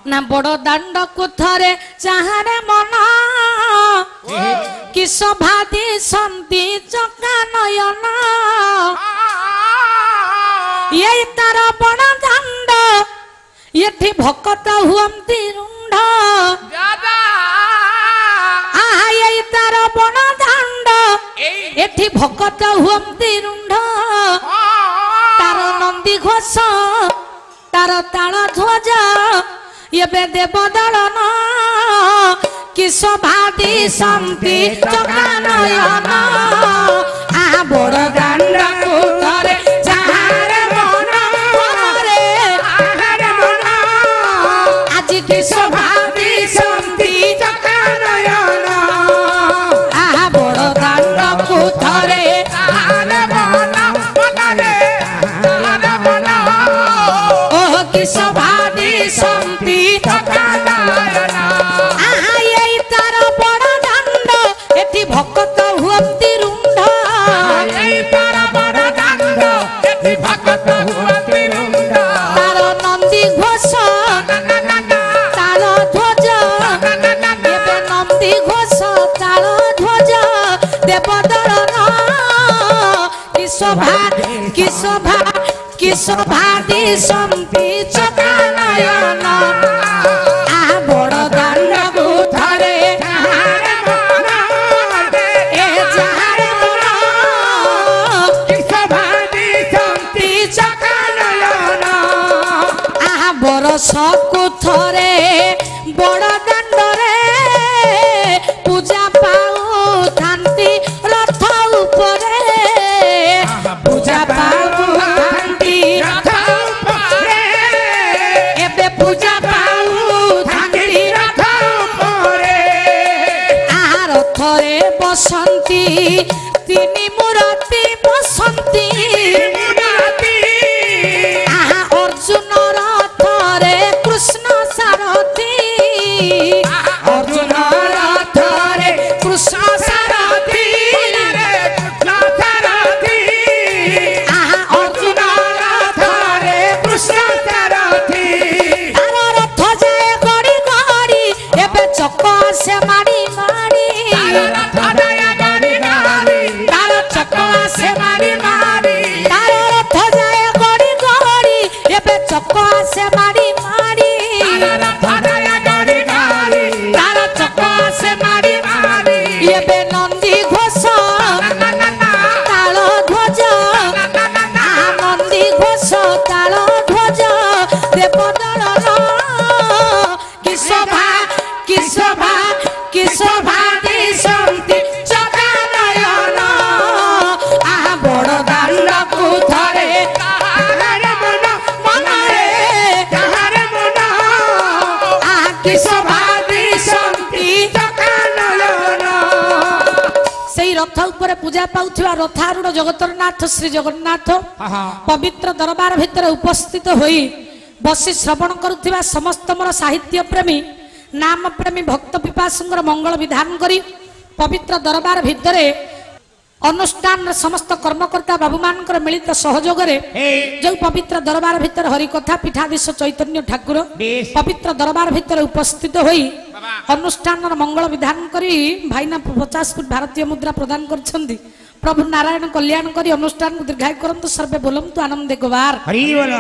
ना बड़ दांड को थरे चाहरे मन कि सभादी संति चका नयन ये तार बड़ दांड ये भक्त हुअंती रुंड ये तार बड़ दांड ये भक्त हुअंती रुंड तार नंदी घोष तार ताल ध्वज ये देव दलन कि सभादी संति चका नयन आ बड़ दांड को थरे चाहरे मन आज कि सभादी संति चका नयन आ बड़ दांड को थरे चाहरे मन ओ कि सभादी संति चका नयन भक्त हुअंती रुंड भक्त हुअंती रुंड तार नंदी घोष ताल ध्वज नंदी घोष ताल ध्वज देव दलन कि सभादी संति चका नयन आ बड़ दांड को थरे सबको थरे बड़ दांडरे पूजा पाऊ थांती रथ उपरे पूजा पाऊ थांती रथ उपरे एबे पूजा पाऊ थांती रथ उपरे आ रथरे बसंती तिनी मूर्ति बसंती कृष्ण सारथी अर्जुन रथरे कृष्ण सारथी अर्जुन रथरे कृष्ण सारथी तार रथ जाए गड़ी गड़ी एबे चक से मारी मारी तार चक से मारी मारी तार रथ जाए गड़ी गड़ी एबे चक से मारी नंदी घोष ताल ध्वज नंदी घोष ताल ध्वज देव दलन कि सभादी संति चका नयन आ बड़ दांड को थरे कि सभादी संति चका नयन सेई रथ ऊपर पूजा पाउथिबा रथारूढ़ जगतर नाथ श्री जगन्नाथ पवित्र दरबार भितर उपस्थित होई बसी श्रवण करुथिबा समस्त मोर साहित्य प्रेमी नाम प्रेमी भक्त पिपासुंगर मंगल विधान करी पवित्र दरबार भितर अनुष्ठान समस्त कर्मकर्ता बाबू मानकर मिलित सहयोग जो पवित्र दरबार भितर हरिकथा पीठाधीश चैतन्य ठाकुर पवित्र दरबार भितर उपस्थित होई अनुष्ठान मंगल विधान करी भाईना 50 फुट भारतीय मुद्रा प्रदान कर प्रभु नारायण कल्याण करी अनुष्ठान को दीर्घायु करंतु सर्वे बोलंतु आनंदे गोवार हरि बोल।